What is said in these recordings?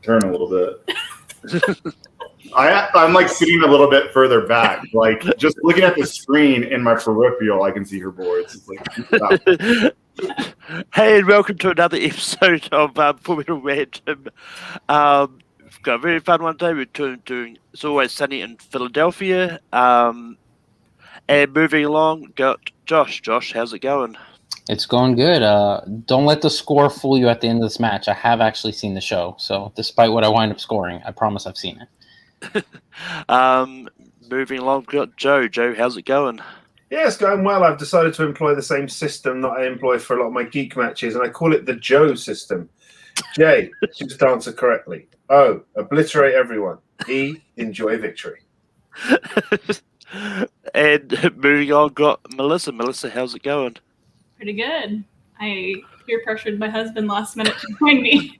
turn a little bit. I'm like sitting a little bit further back, like just looking at the screen in my peripheral, I can see her boards. It's like, hey, and welcome to another episode of Formula Random. We've got a very fun one today. We're doing It's Always Sunny in Philadelphia. And moving along, got Josh. Josh, how's it going? It's going good. Don't let the score fool you at the end of this match. I have actually seen the show, so despite what I wind up scoring, I promise I've seen it. Moving along, we've got Joe. Joe, how's it going? Yeah, it's going well. I've decided to employ the same system that I employ for a lot of my geek matches, and I call it the Joe system. J, just answer correctly. O, obliterate everyone. E, enjoy victory. And moving on, got Melissa. Melissa, how's it going? Pretty good. I peer pressured my husband last minute to join me.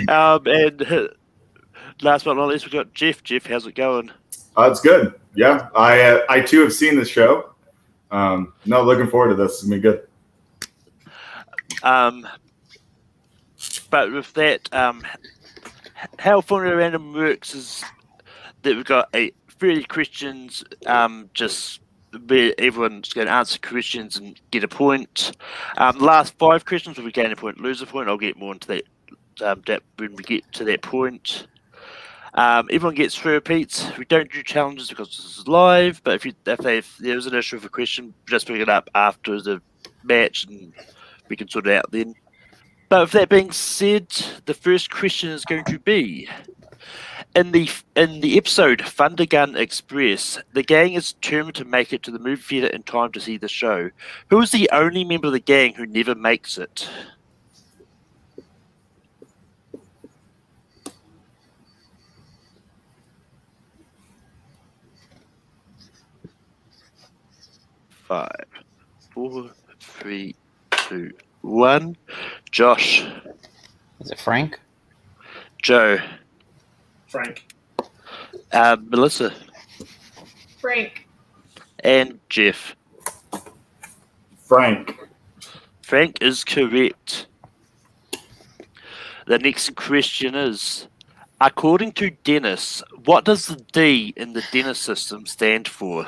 And last but not least, we've got Jeff. Jeff, how's it going? It's good. Yeah, I too have seen the show. No, looking forward to this. It's gonna be good. But with that, how Formula Random works is that we've got 30 questions, just where everyone's going to answer questions and get a point. The last 5 questions will be gain a point, lose a point. I'll get more into that when we get to that point. Everyone gets 3 repeats. We don't do challenges because this is live, but if there's an issue with a question, just bring it up after the match and we can sort it out then. But with that being said, the first question is going to be, in the episode Thunder Gun Express, the gang is determined to make it to the movie theater in time to see the show. Who is the only member of the gang who never makes it? Five, 4, 3, 2, 1. Josh. Is it Frank? Joe. Frank. Melissa. Frank. And Jeff. Frank. Frank is correct. The next question is, according to Dennis, what does the D in the Dennis system stand for?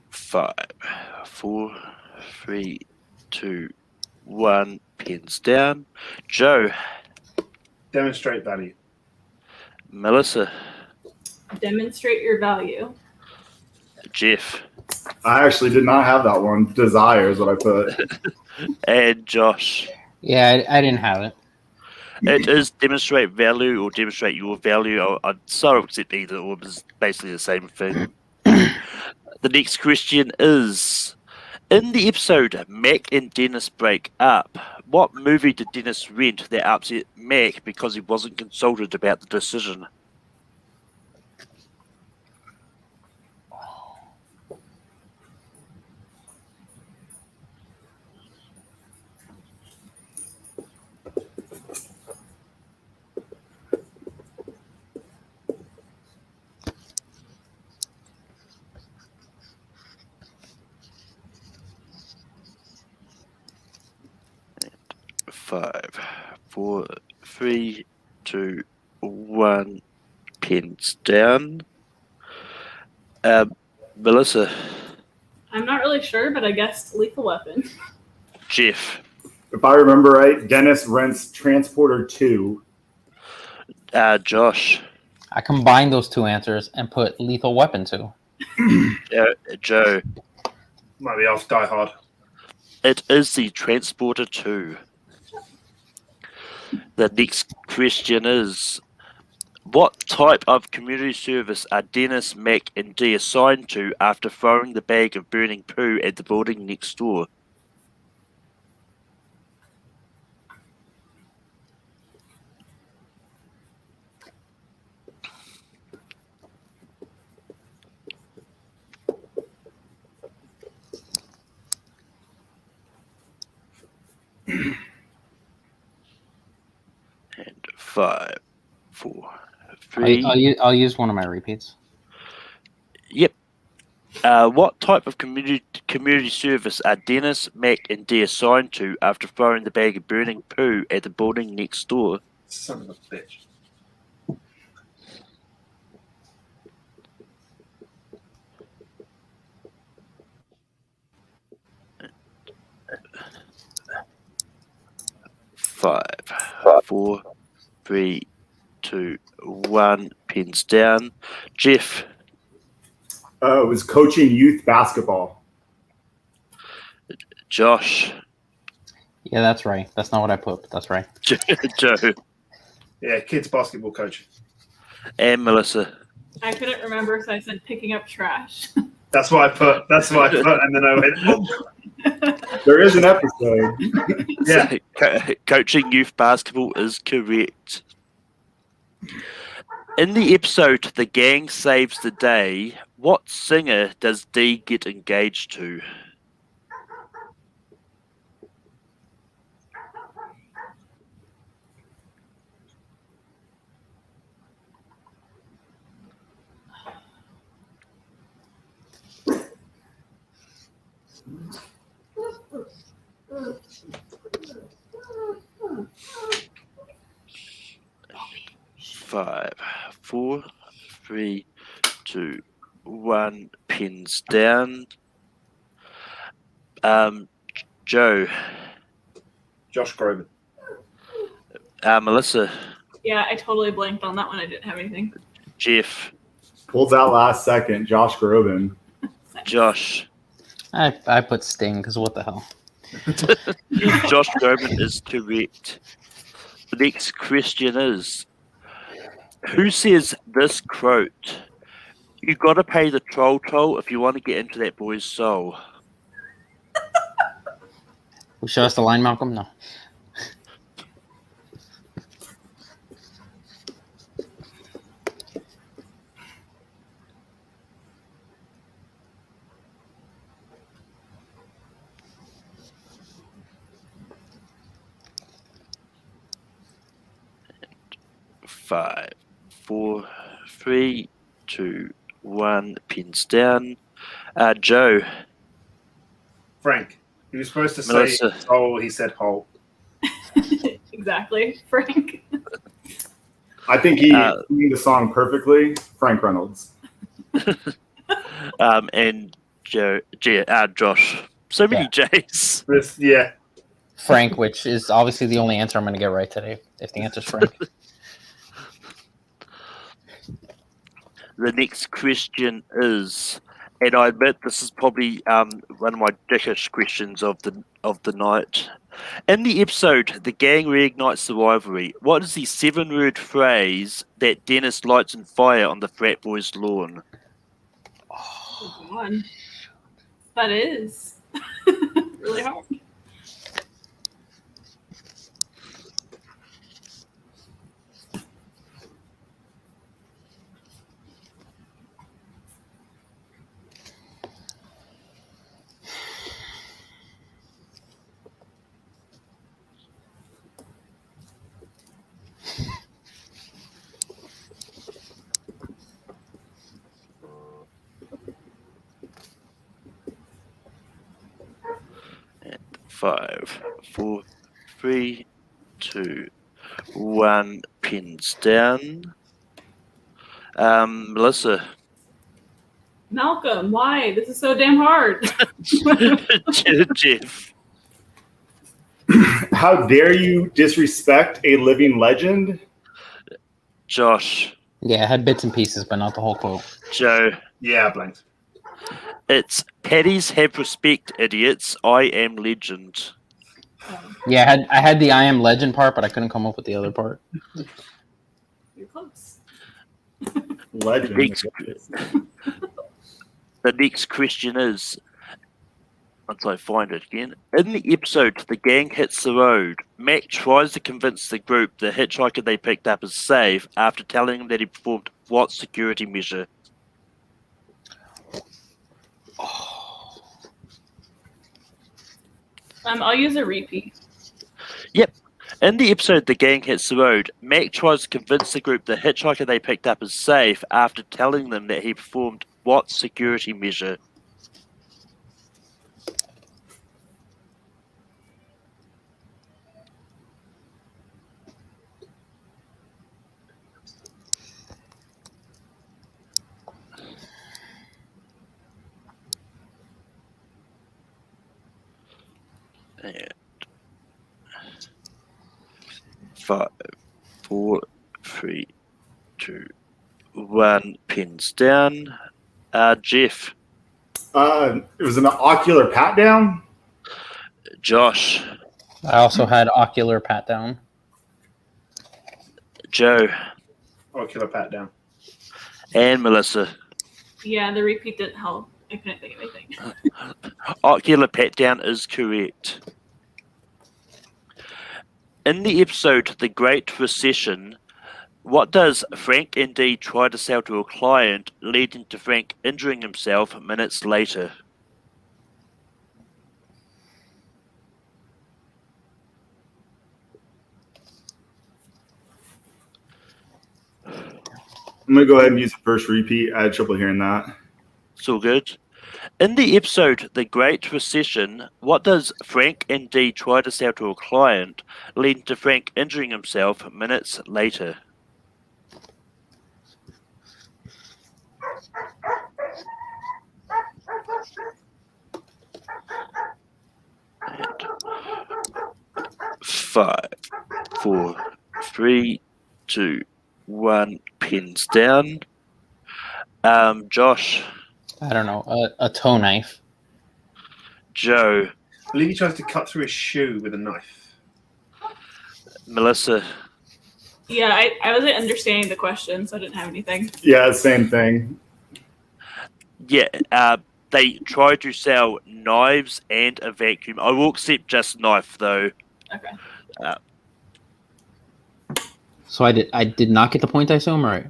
Five, 4, 3, 2, 1. Pens down. Joe. Demonstrate value. Melissa. Demonstrate your value. Jeff. I actually did not have that one. Desire is what I put. And Josh. Yeah, I didn't have it. It is demonstrate value or demonstrate your value. I'd so accept either or. It's basically the same thing. The next question is, in the episode Mac and Dennis break up, what movie did Dennis rent that upset Mac because he wasn't consulted about the decision? Five, 4, 3, 2, 1. Pens down. Melissa. I'm not really sure, but I guess Lethal Weapon. Jeff. If I remember right, Dennis rents Transporter 2. Josh. I combined those 2 answers and put Lethal Weapon 2. Joe. Might be off Die Hard. It is the Transporter 2. The next question is, what type of community service are Dennis, Mac, and D assigned to after throwing the bag of burning poo at the building next door? 5, 4, 3. I'll use one of my repeats. Yep. What type of community service are Dennis, Mac, and Dee assigned to after throwing the bag of burning poo at the building next door? Son of a bitch. Five, 4, 3, 2, 1. Pins down. Jeff. It was coaching youth basketball. Josh. Yeah, that's right. That's not what I put, but that's right. Joe. Yeah, kids basketball coach. And Melissa. I couldn't remember, so I said picking up trash. That's what I put. And then I went, oh. There is an episode. Yeah. Coaching youth basketball is correct. In the episode The Gang Saves the Day, what singer does Dee get engaged to? Five, 4, 3, 2, 1. Pins down. Joe. Josh Groban. Melissa. Yeah, I totally blanked on that one. I didn't have anything. Jeff. Pulls out last second. Josh Groban. Josh. I put Sting because what the hell? Josh Groban is correct. The next question is, who says this quote? You got to pay the troll toll if you want to get into that boy's soul. Will show us the line, Malcolm? No. Five, 4, 3, 2, 1. Pins down. Joe. Frank. He was supposed to Melissa. say hole, he said hole. Exactly, Frank. I think he sang the song perfectly. Frank Reynolds. And Josh. So many J's. Yeah. Frank, which is obviously the only answer I'm going to get right today, if the answer's Frank. The next question is, and I admit this is probably one of my dickish questions of the night. In the episode, the gang reignites the rivalry. What is the 7-word phrase that Dennis lights on fire on the frat boys' lawn? Oh, God. That is really hard. Five, 4, 3, 2, 1. Pins down. Melissa. Malcolm, why? This is so damn hard. Jeff. How dare you disrespect a living legend? Josh. Yeah, I had bits and pieces, but not the whole quote. Joe. Yeah, blanked. It's Paddies have respect, idiots. I am legend. Yeah, I had the I am legend part, but I couldn't come up with the other part. You're close. Legend. The next question is, once I find it again, in the episode The Gang Hits the Road, Mac tries to convince the group the hitchhiker they picked up is safe after telling him that he performed what security measure? I'll use a repeat. Yep. In the episode The Gang Hits the Road, Mac tries to convince the group the hitchhiker they picked up is safe after telling them that he performed what security measure? And 5, 4, 3, 2, 1. Pins down. Jeff. It was an ocular pat down. Josh. I also had ocular pat down. Joe. Ocular pat down. And Melissa. Yeah, the repeat didn't help. I couldn't think of anything. Ocular pat down is correct. In the episode The Great Recession, what does Frank and Dee try to sell to a client, leading to Frank injuring himself minutes later? I'm gonna go ahead and use the first repeat. I had trouble hearing that. It's all good. In the episode The Great Recession, what does Frank and Dee try to sell to a client, leading to Frank injuring himself minutes later? And 5, 4, 3, 2, 1. Pins down. Josh. I don't know, a toe knife. Joe. I believe he tries to cut through his shoe with a knife. Melissa. Yeah, I wasn't understanding the question, so I didn't have anything. Yeah, same thing. Yeah, they try to sell knives and a vacuum. I will accept just knife though. Okay. So I did not get the point, I assume, right?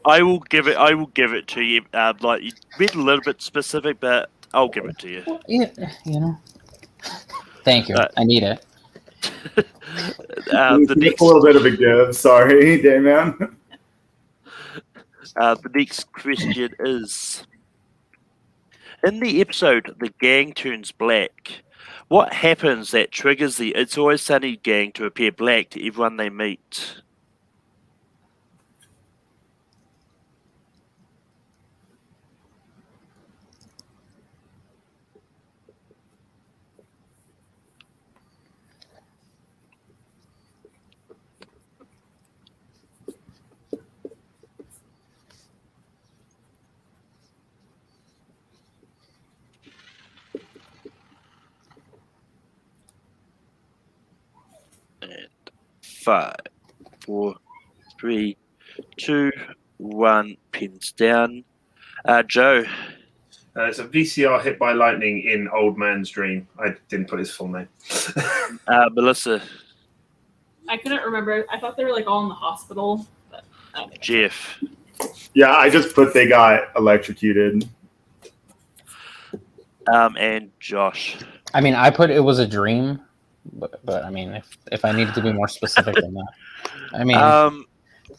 I will give it to you. Like you read a little bit specific, but I'll give it to you. Well, yeah, you know. Thank you. I need it. The next, a little bit of a give. Sorry, Dayman. the next question is: in the episode "The Gang Turns Black," what happens that triggers the It's Always Sunny gang to appear black to everyone they meet? And 5, 4, 3, 2, 1. Pins down. Joe. It's a VCR hit by lightning in Old Man's Dream. I didn't put his full name. Melissa. I couldn't remember. I thought they were like all in the hospital. But I don't think Jeff. Yeah, I just put they got electrocuted. And Josh. I mean, I put it was a dream, but I mean, if I needed to be more specific than that, I mean,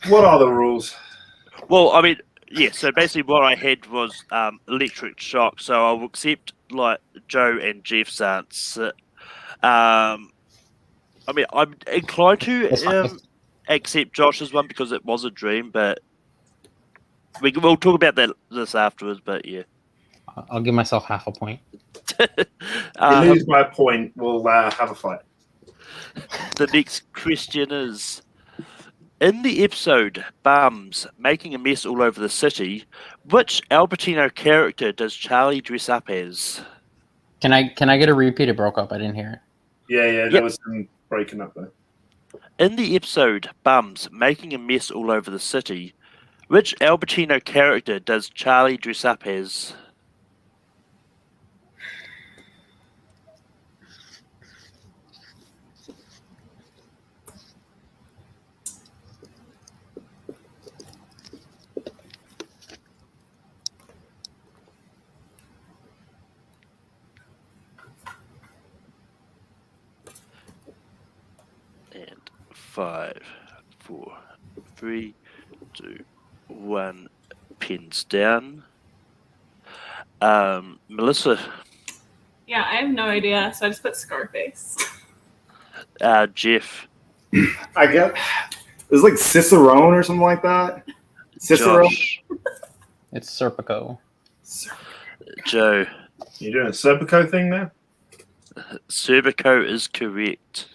What are the rules? well, I mean, yeah. So basically, what I had was electric shock. So I'll accept like Joe and Jeff's answer. I mean, I'm inclined That's fine. to accept Josh's one because it was a dream, but we'll talk about this afterwards. But yeah, I'll give myself half a point. If you lose by a point, we'll have a fight. The next question is: in the episode "Bums Making a Mess All Over the City," which Al Pacino character does Charlie dress up as? Can I get a repeat? It broke up. I didn't hear it. Yeah, there was some breaking up there. In the episode "Bums Making a Mess All Over the City," which Al Pacino character does Charlie dress up as? And 5, 4, 3, 2, 1. Pins down. Melissa. Yeah, I have no idea, so I just put Scarface. Jeff. I guess it's like Cicerone or something like that. Cicero. Josh. It's Serpico. Joe. You doing a Serpico thing there? Serpico is correct.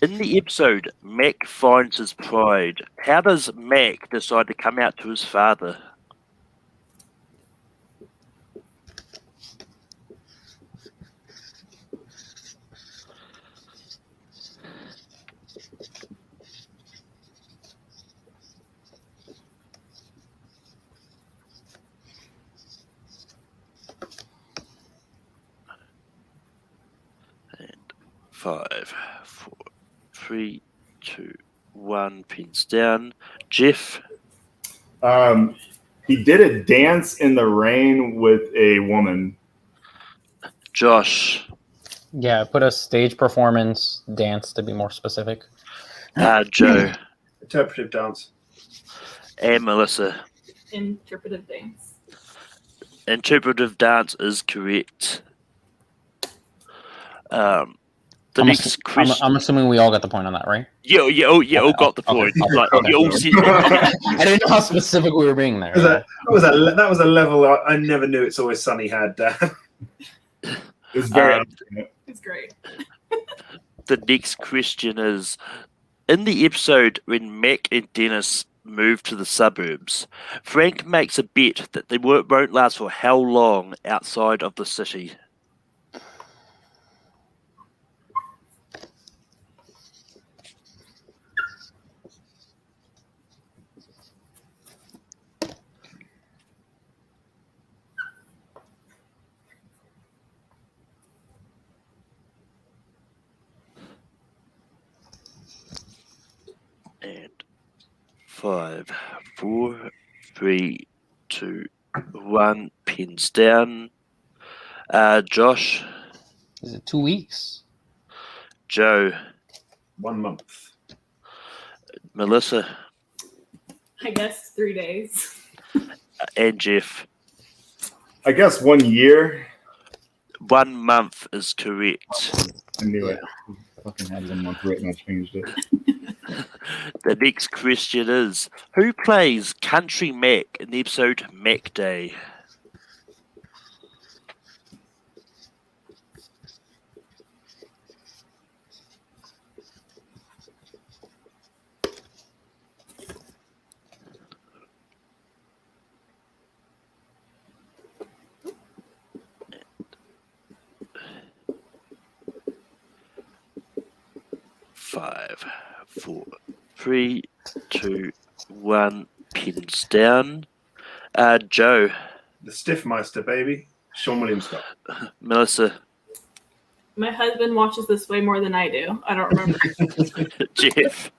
In the episode, Mac finds his pride. How does Mac decide to come out to his father? And 5, 4, 3, 2, 1. Pins down. Jeff. He did a dance in the rain with a woman. Josh. Yeah, I put a stage performance dance to be more specific. Joe. Interpretive dance. And Melissa. Interpretive dance. Interpretive dance is correct. The I'm, next question. I'm assuming we all got the point on that, right? All got the point. Okay. Like, Okay. you all said. I didn't know how specific we were being there. That was a level I never knew It's Always Sunny had. It was very. It's great. The next question is: in the episode when Mac and Dennis move to the suburbs, Frank makes a bet that they won't last for how long outside of the city? And 5, 4, 3, 2, 1. Pins down. Josh. Is it 2 weeks? Joe. 1 month. Melissa. I guess 3 days. And Jeff. I guess 1 year. 1 month is correct. I knew it. I fucking had 1 month written. I changed it. The next question is: who plays Country Mac in the episode Mac Day? Five, 4, 3, 2, 1. Pins down. Joe. The Stiffmeister, baby. Sean William Scott. Melissa. My husband watches this way more than I do. I don't remember. Jeff.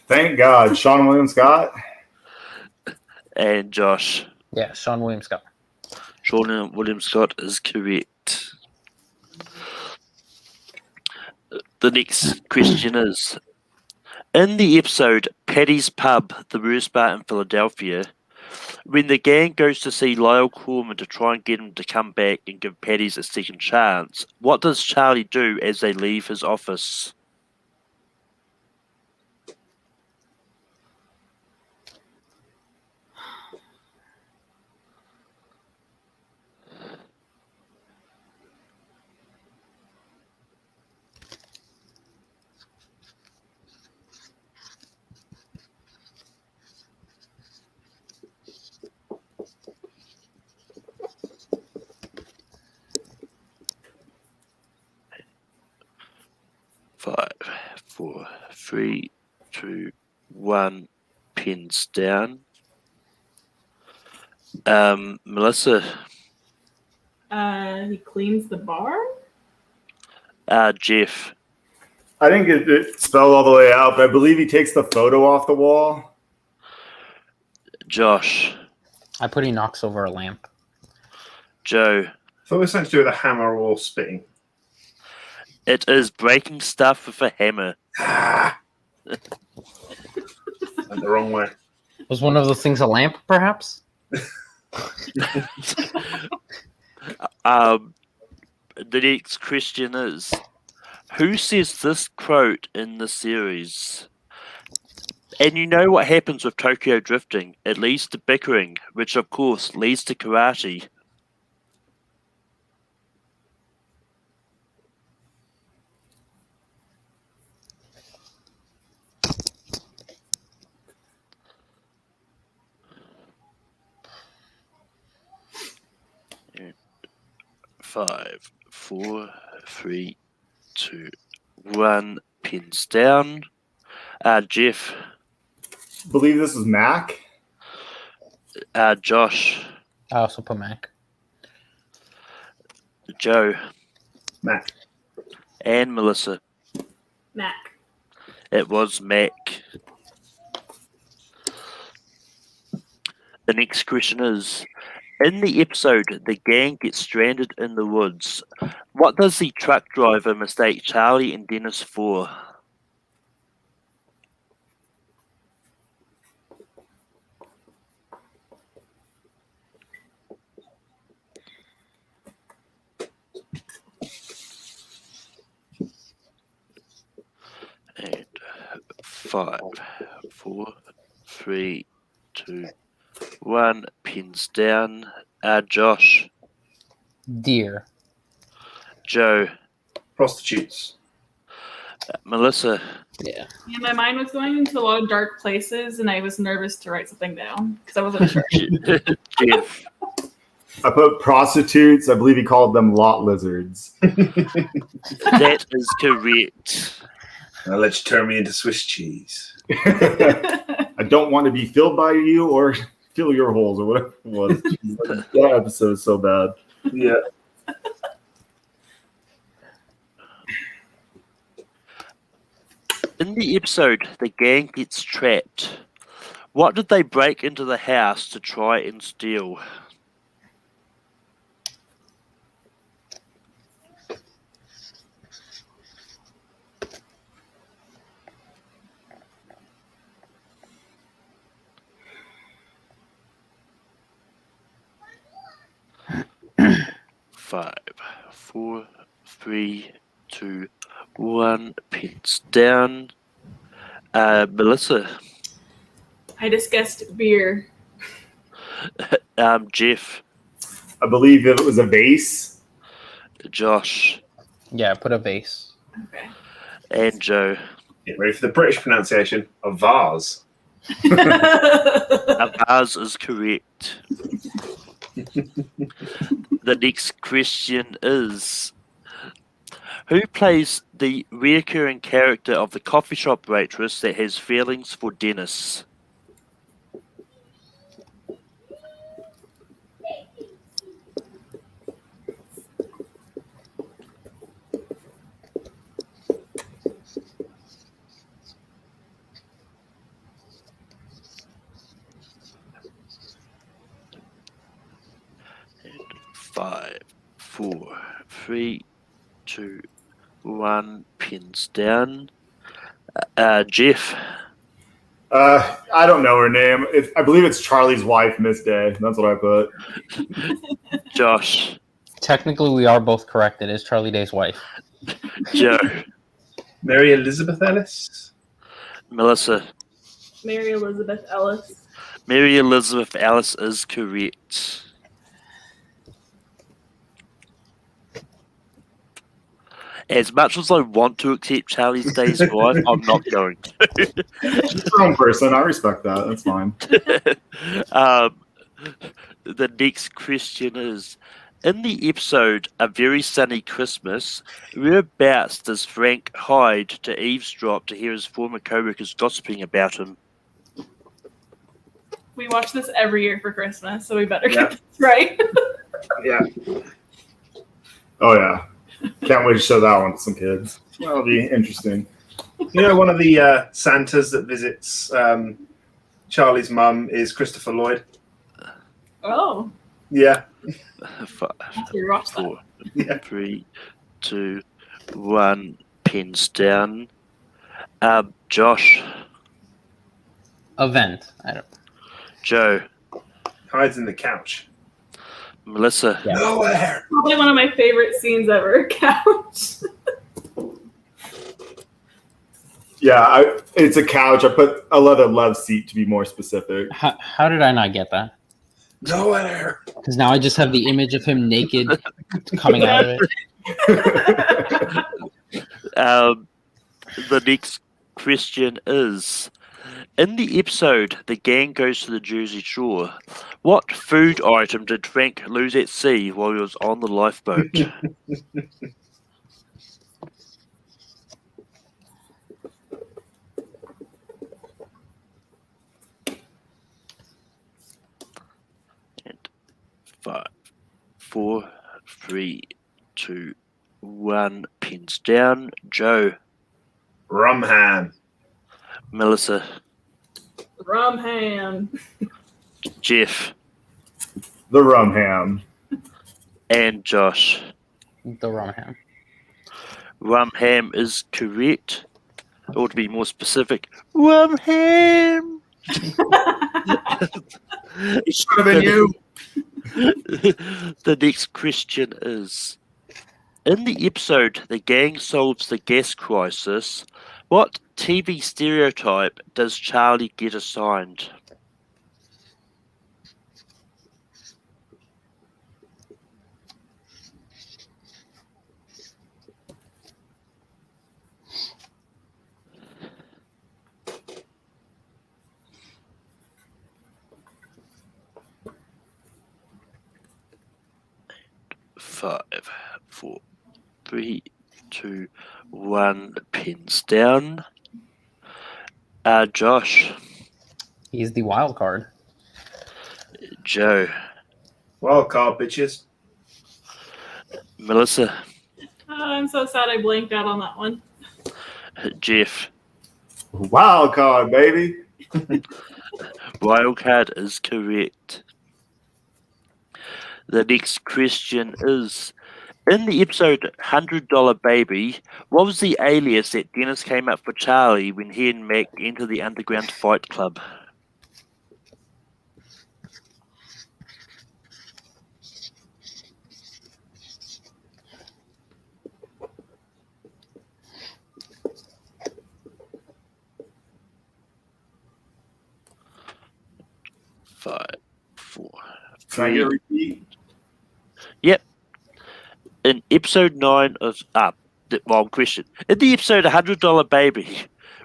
Thank God, Sean William Scott. And Josh. Yeah, Sean William Scott. Sean William Scott is correct. The next question is: in the episode Paddy's Pub, the worst bar in Philadelphia, when the gang goes to see Lyle Corman to try and get him to come back and give Paddy's a second chance, what does Charlie do as they leave his office? Five, 4, 3, 2, 1. Pins down. Melissa. He cleans the bar? Jeff. I didn't get it spelled all the way out, but I believe he takes the photo off the wall. Josh. I put he knocks over a lamp. Joe. I thought it was something to do with a hammer or spitting. It is breaking stuff with a hammer. Went the wrong way. Was one of those things a lamp, perhaps? The next question is, who says this quote in the series? And you know what happens with Tokyo drifting. It leads to bickering, which of course leads to karate. And 5, 4, 3, 2, 1. Pins down. Jeff. I believe this is Mac. Josh. I also put Mac. Joe. Mac. And Melissa. Mac. It was Mac. The next question is, in the episode, the gang gets stranded in the woods. What does the truck driver mistake Charlie and Dennis for? And 5, 4, 3, 2, 1. Pins down. Josh. Deer. Joe. Prostitutes. Melissa. Yeah. Yeah, my mind was going into a lot of dark places, and I was nervous to write something down because I wasn't sure. Jeff. I put prostitutes. I believe he called them lot lizards. That is correct. I'll let you turn me into Swiss cheese. I don't want to be filled by you or fill your holes or whatever it was. That episode is so bad. Yeah. In the episode, the gang gets trapped. What did they break into the house to try and steal? Five, 4, 3, 2, 1. Pins down. Melissa. I just guessed beer. Jeff. I believe it was a vase. Josh. Yeah, I put a vase. Okay. And Joe. Get ready for the British pronunciation of vase. Ours is correct. The next question is, who plays the recurring character of the coffee shop waitress that has feelings for Dennis? And 5, 4, 3, 2, 1. Pins down. Jeff. I don't know her name. I believe it's Charlie's wife, Miss Day. That's what I put. Josh. Technically, we are both correct. It is Charlie Day's wife. Joe. Mary Elizabeth Ellis. Melissa. Mary Elizabeth Ellis. Mary Elizabeth Ellis is correct. As much as I want to accept Charlie Day's wife, I'm not going to. She's her own person. I respect that. That's fine. The next question is, in the episode A Very Sunny Christmas, whereabouts does Frank hide to eavesdrop to hear his former co-workers gossiping about him? We watch this every year for Christmas, so we better Yeah. get this right. Yeah. Oh, yeah. Can't wait to show that one to some kids. That'll be interesting. You know, one of the Santas that visits Charlie's mum is Christopher Lloyd. Oh, Yeah. 5, we watched that. 4, Yeah. 3, 2, 1 pins down. Josh. Event. I don't. Joe. Hides in the couch. Melissa. Yeah. Nowhere. Probably one of my favorite scenes ever. Couch. Yeah, it's a couch. I put a leather love seat to be more specific. How did I not get that? Nowhere. Because now I just have the image of him naked coming out of it. The next question is, in the episode, the gang goes to the Jersey Shore. What food item did Frank lose at sea while he was on the lifeboat? And 5, 4, 3, 2, 1. Pins down. Joe. Rum ham. Melissa. Rum ham. Jeff. The rum ham. And Josh. The rum ham. Rum ham is correct. Or to be more specific, rum ham. It should have been you. The next question is, in the episode The Gang Solves the Gas Crisis, what TV stereotype does Charlie get assigned? Five, 4, 3, 2, 1. Pins down. Josh. He's the wild card. Joe. Wild card, bitches. Melissa. I'm so sad I blanked out on that one. Jeff. Wild card, baby. Wildcard is correct. The next question is, in the episode $100 Baby, what was the alias that Dennis came up for Charlie when he and Mac entered the underground fight club? Five, 4, Can I get a repeat? Yep. In episode 9 of wrong question. In the episode $100 Baby,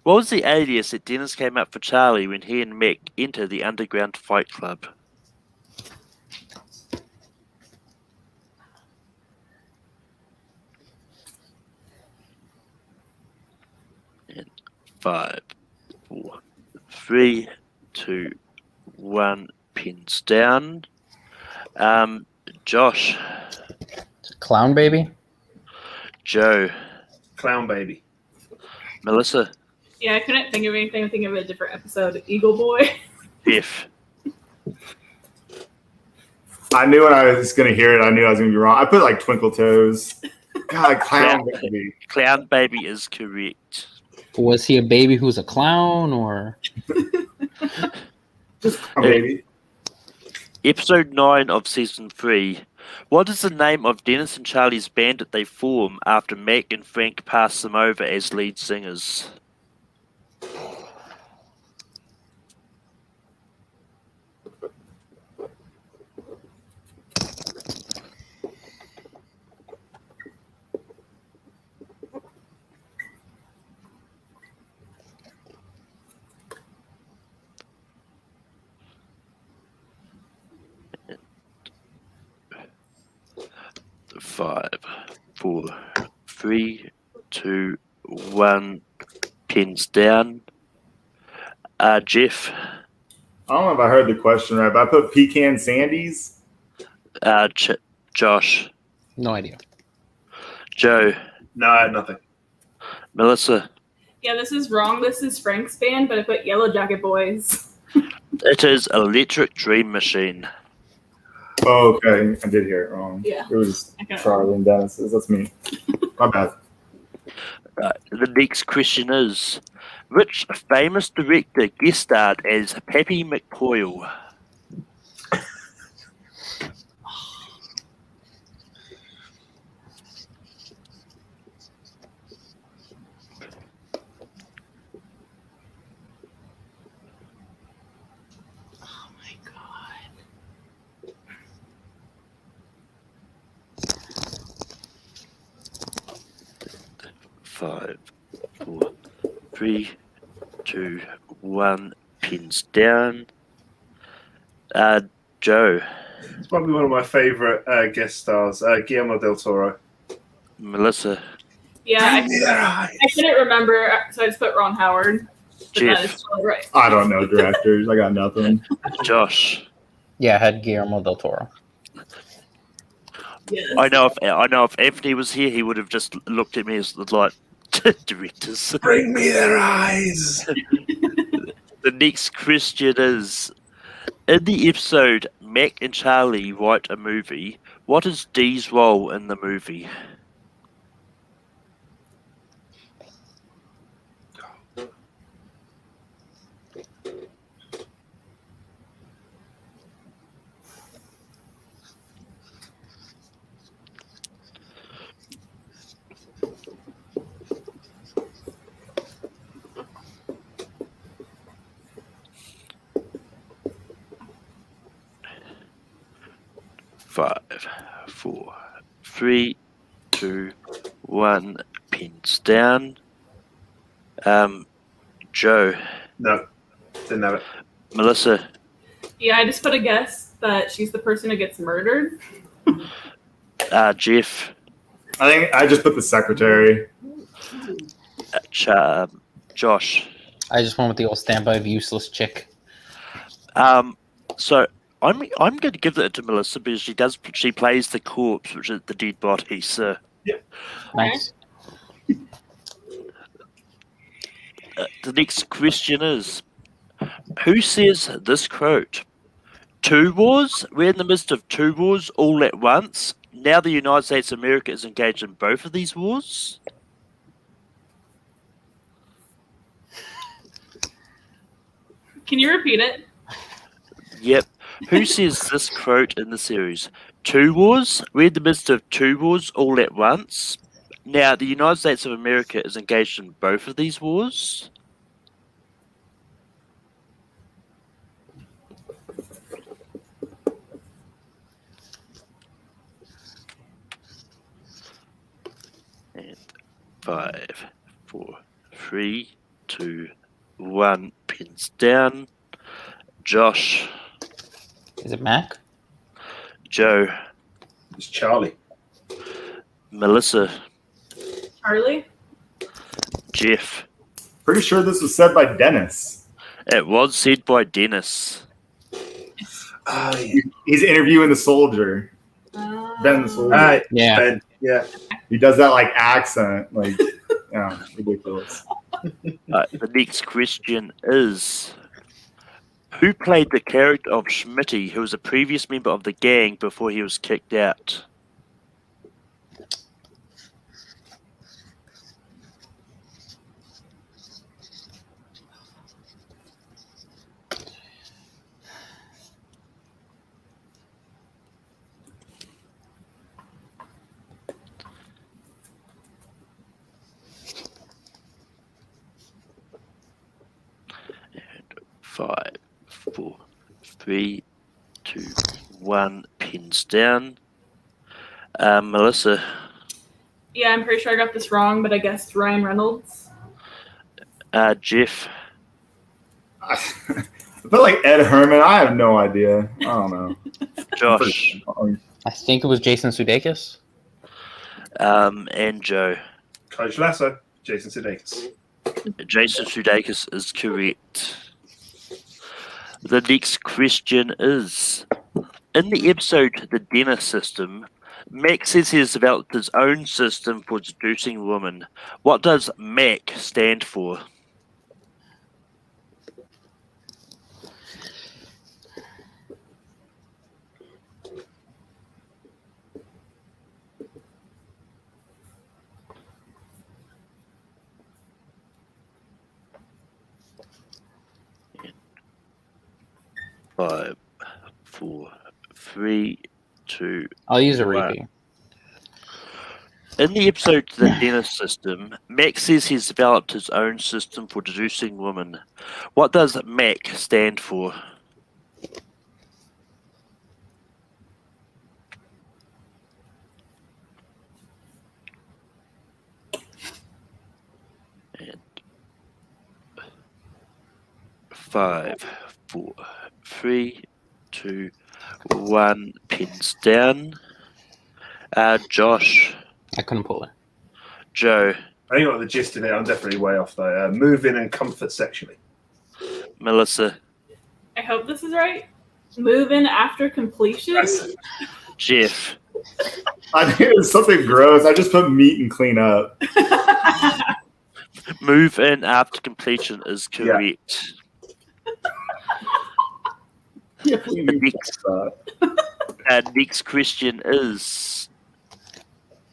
what was the alias that Dennis came up for Charlie when he and Mac entered the underground fight club? And 5, 4, 3, 2, 1. Pins down. Josh. Clown baby? Joe. Clown baby. Melissa. Yeah, I couldn't think of anything. Think of a different episode. Eagle Boy. Jeff. I knew when I was going to hear it, I knew I was going to be wrong. I put like Twinkle Toes. God, clown baby. Clown baby is correct. Was he a baby who's a clown or? Just clown baby. Episode 9 of season 3. What is the name of Dennis and Charlie's band that they form after Mac and Frank pass them over as lead singers? Five, 4, 3, 2, 1. Pins down. Jeff. I don't know if I heard the question right, but I put Pecan Sandies. Josh. No idea. Joe. No, I had nothing. Melissa. Yeah, this is wrong. This is Frank's band, but I put Yellow Jacket Boys. It is Electric Dream Machine. Oh, okay. I did hear it wrong. Yeah. It was Okay. Charlie and Dennis's. That's me. My bad. The next question is, which famous director guest starred as Pappy McCoy? Oh my god. 5, 4, 3, 2, 1. Pins down. Joe, It's probably one of my favorite guest stars, Guillermo del Toro. Melissa, Yeah, I couldn't remember, so I just put Ron Howard. But that Jeff, is totally right. I don't know directors. I got nothing. Josh. Yeah, I had Guillermo del Toro. Yes. I know if Anthony was here, he would have just looked at me as like directors. Bring me their eyes. The next question is: in the episode Mac and Charlie write a movie, what is Dee's role in the movie? Five, 4, 3, 2, 1. Pins down. Joe, No, didn't have it. Melissa, Yeah, I just put a guess that she's the person who gets murdered. Jeff, I think I just put the secretary. Josh. I just went with the old standby of useless chick. So I'm going to give that to Melissa because she plays the corpse, which is the dead body. So Nice. the next question is, who says this quote? 2 wars? We're in the midst of 2 wars all at once. Now the United States of America is engaged in both of these wars. Can you repeat it? Yep. Who says this quote in the series? 2 wars? We're in the midst of 2 wars all at once. Now the United States of America is engaged in both of these wars. And 5, 4, 3, 2, 1. Pins down. Josh, Is it Mac? Joe, It's Charlie. Melissa, Harley? Jeff. Pretty sure this was said by Dennis. It was said by Dennis. Oh, yeah. He's interviewing the soldier. Ben the soldier. Yeah. Ben. Yeah. He does that like accent, like ridiculous. The next question is, who played the character of Schmitty, who was a previous member of the gang before he was kicked out? And 5, 4, 3, 2, 1. Pins down. Melissa, Yeah, I'm pretty sure I got this wrong, but I guessed Ryan Reynolds. Jeff, I feel like Ed Herman. I have no idea. I don't know. Josh, I think it was Jason Sudeikis. and Joe. Coach Lasso. Jason Sudeikis. Jason Sudeikis is correct. The next question is, in the episode The Dinner System, Mac says he has developed his own system for seducing women. What does MAC stand for? 5, 4, 3, 2. I'll use a Wow. repeat. In the episode The Dennis System, Mac says he's developed his own system for deducing women. What does MAC stand for? And 5, 4, 3, 2, 1. Pins down. Josh. I couldn't pull it. Joe. I ain't got the gist in it. I'm definitely way off though. Move in and comfort sexually. Melissa. I hope this is right. Move in after completion. Jeff. I think it was something gross. I just put meat and clean up. Move in after completion is correct. Next question is,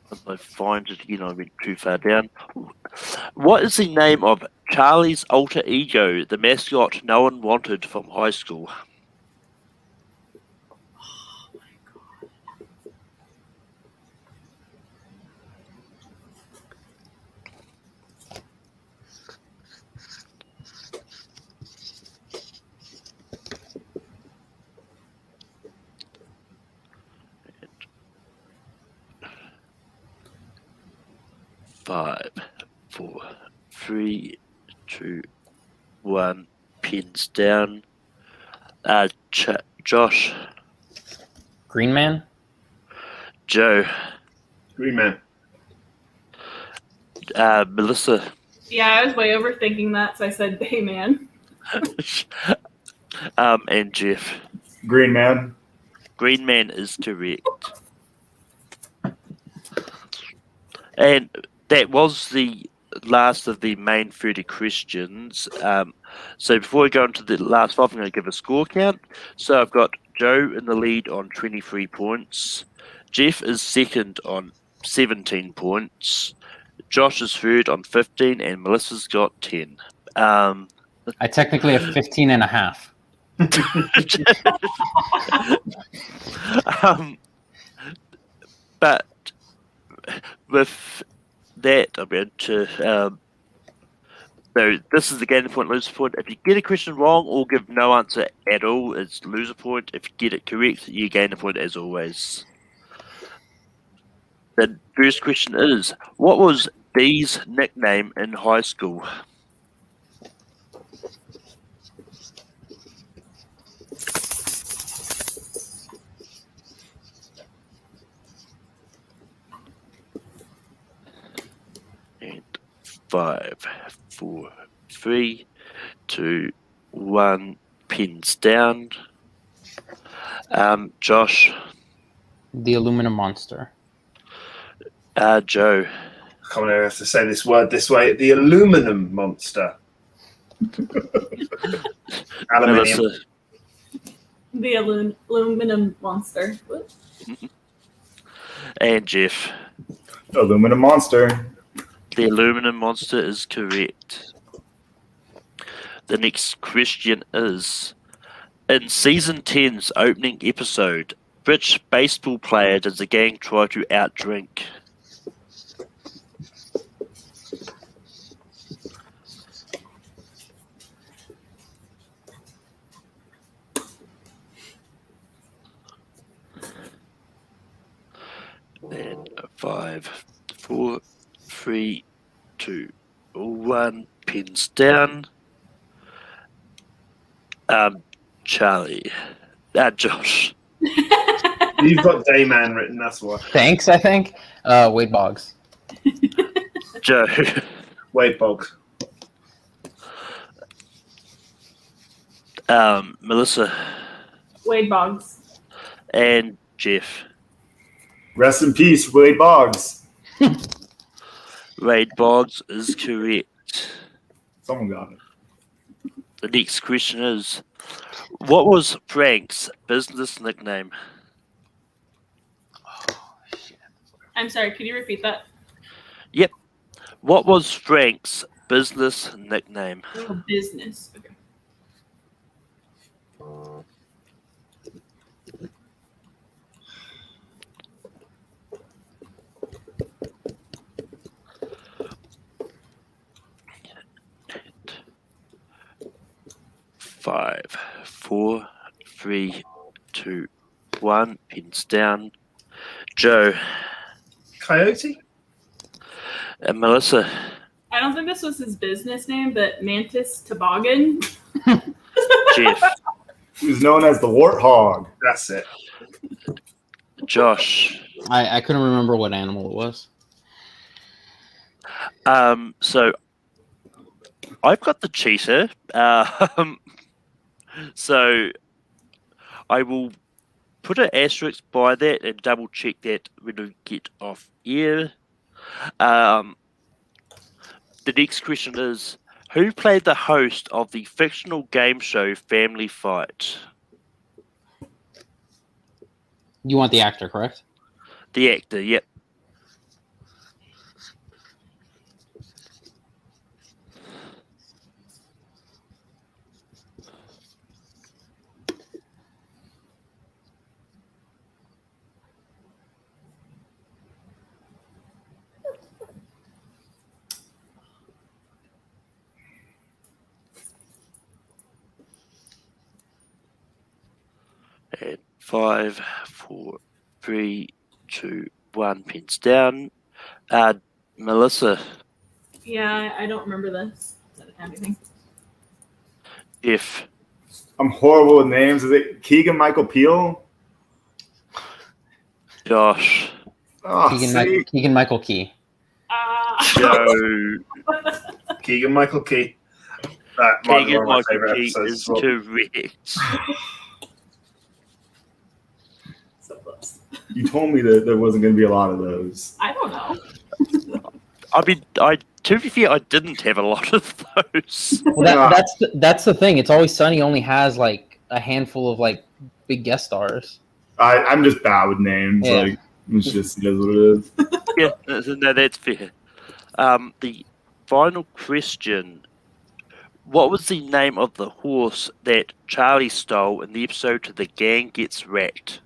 if I find it again, I went too far down. What is the name of Charlie's alter ego, the mascot no one wanted from high school? Five, 4, 3, 2, 1. Pins down. Josh. Green Man? Joe. Green Man. Melissa. Yeah, I was way overthinking that, so I said, "Hey, man." And Jeff. Green Man. Green Man is correct. And that was the last of the main 30 questions. So before we go into the last 5, I'm going to give a score count. So I've got Joe in the lead on 23 points. Jeff is second on 17 points. Josh is third on 15, and Melissa's got 10. I technically have 15 and a half. But with that, I'm going to. So this is the gain a point, lose a point. If you get a question wrong or give no answer at all, it's lose a point. If you get it correct, you gain a point as always. The first question is, what was Dee's nickname in high school? And 5, 4, 3, 2, 1. Pins down. Josh. The Aluminum Monster. Joe. Come on, I have to say this word this way. The aluminum monster. Aluminium. Melissa. The aluminum monster. What? And Jeff. Aluminum Monster. The aluminum monster is correct. The next question is, in season 10's opening episode, which baseball player does the gang try to outdrink? And 5, 4, 3, 2, 1. Pins down. Charlie. Josh. You've got Dayman written, that's why. Thanks, I think. Wade Boggs. Joe. Wade Boggs. Melissa. Wade Boggs. And Jeff. Rest in peace, Wade Boggs. Wade Boggs is correct. Someone got it. The next question is, what was Frank's business nickname? I'm sorry, could you repeat that? Yep. What was Frank's business nickname? Oh, business. Okay. 5, 4, 3, 2, 1. Pins down. Joe. Coyote? And Melissa. I don't think this was his business name, but Mantis Toboggan. Jeff. He was known as the Warthog. That's it. Josh. I couldn't remember what animal it was. So I've got the cheetah. So I will put an asterisk by that and double check that when we get off air. The next question is, who played the host of the fictional game show Family Fight? You want the actor, correct? The actor, yep. And 5, 4, 3, 2, 1. Pins down. Melissa. Yeah, I don't remember this. I don't have anything. If I'm horrible with names. Is it Keegan Michael Peel? Josh. Oh, Keegan Michael Key. Joe. Keegan Michael Key. That might be Keegan one of my Michael favourite Key episodes is as well. correct. So close. You told me that there wasn't going to be a lot of those. I don't know. I mean, to be fair, I didn't have a lot of those. Well, that's the thing. It's Always Sunny only has like a handful of like big guest stars. I'm just bad with names. Yeah. Like it's just it is what it is. Yeah, no, that's fair. The final question. What was the name of the horse that Charlie stole in the episode to The Gang Gets Wrecked?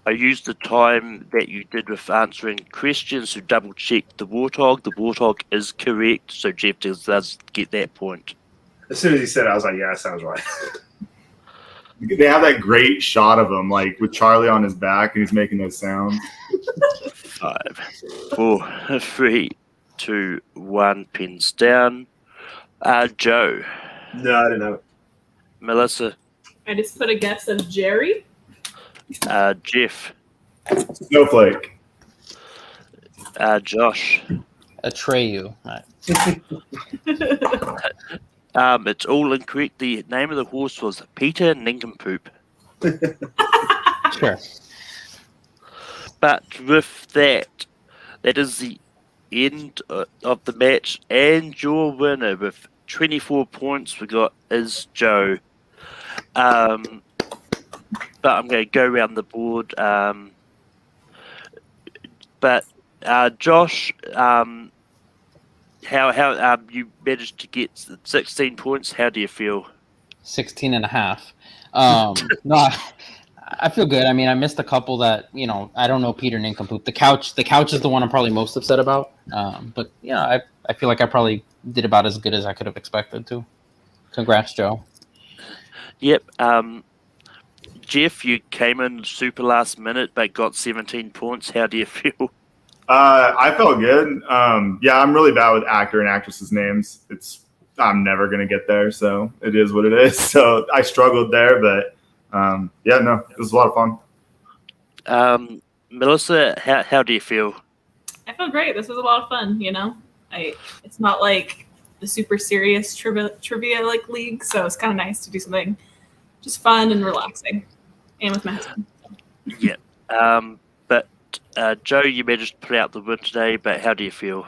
I used the time that you did with answering questions to double check the Warthog. The Warthog is correct, so Jeff does get that point. As soon as he said it, I was like, yeah, that sounds right. They have that great shot of him, like with Charlie on his back, and he's making those sounds. 5, 4, 3, 2, 1. Pins down. Joe. No, I don't know. Melissa. I just put a guess of Jerry. Jeff. Snowflake. Josh. Atreyu. Right. It's all incorrect. The name of the horse was Peter Nincompoop. Sure. But with that is the end of the match, and your winner with 24 points is Joe. But I'm going to go around the board. But Josh, how you managed to get 16 points? How do you feel? 16 and a half. No, I feel good. I mean, I missed a couple that, I don't know Peter Nincompoop. The couch is the one I'm probably most upset about. But, I feel like I probably did about as good as I could have expected to. Congrats, Joe. Yep. Jeff, you came in super last minute but got 17 points. How do you feel? I felt good. Yeah, I'm really bad with actor and actresses' names. I'm never gonna get there, so it is what it is. So I struggled there, but yeah, no, it was a lot of fun. Melissa, how do you feel? I feel great. This was a lot of fun. It's not like the super serious trivia like league, so it's kind of nice to do something just fun and relaxing, and with my husband. Yeah. But Joe, you managed to put out the win today, but how do you feel?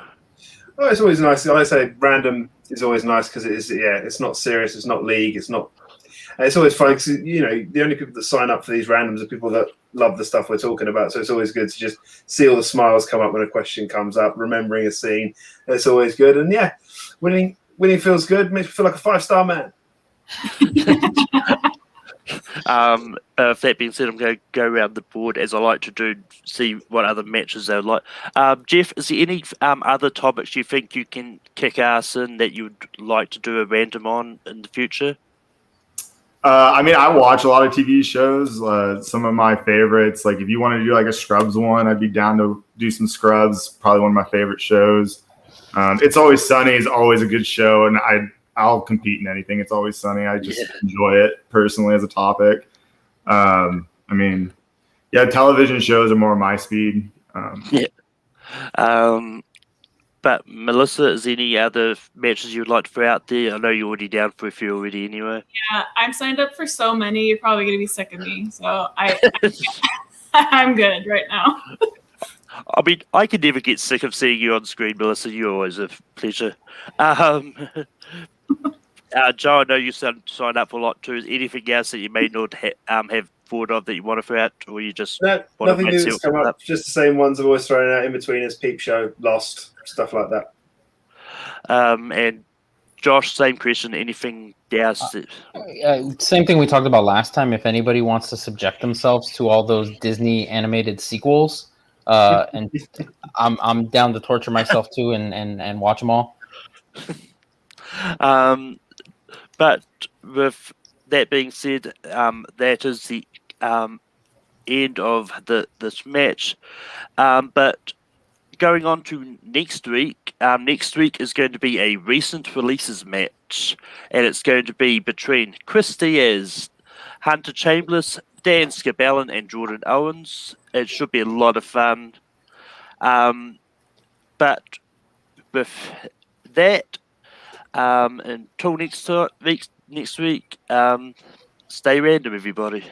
Oh, it's always nice. I say random is always nice because it's not serious, it's not league, it's always fun because, the only people that sign up for these randoms are people that love the stuff we're talking about. So it's always good to just see all the smiles come up when a question comes up, remembering a scene. It's always good. And yeah, winning feels good. Makes me feel like a 5-star man. That being said, I'm going to go around the board as I like to do, see what other matches they would like. Jeff, is there any other topics you think you can kick ass in that you'd like to do a random on in the future? I mean, I watch a lot of TV shows. Some of my favorites, like if you want to do like a Scrubs one, I'd be down to do some Scrubs. Probably one of my favorite shows. It's Always Sunny is always a good show, and I'll compete in anything. It's Always Sunny. I just enjoy it personally as a topic. I mean, yeah, television shows are more my speed. But Melissa, is there any other matches you'd like to throw out there? I know you're already down for a few already anyway. Yeah, I'm signed up for so many. You're probably going to be sick of me. So I'm good right now. I mean, I can never get sick of seeing you on screen, Melissa. You're always a pleasure. Joe, I know you signed up for a lot too. Is anything else that you may not have thought of that you want to throw out, or you just nothing new that's come up? Just the same ones I've always thrown out in between as Peep Show, Lost, stuff like that. And Josh, same question. Anything else? Same thing we talked about last time. If anybody wants to subject themselves to all those Disney animated sequels, and I'm down to torture myself too and watch them all. But with that being said, that is the end of this match. But going on to next week, next week is going to be a recent releases match, and it's going to be between Chris Diaz, Hunter Chambliss, Dan Scabellin, and Jordan Owens. It should be a lot of fun. But with that, until next week, stay random, everybody.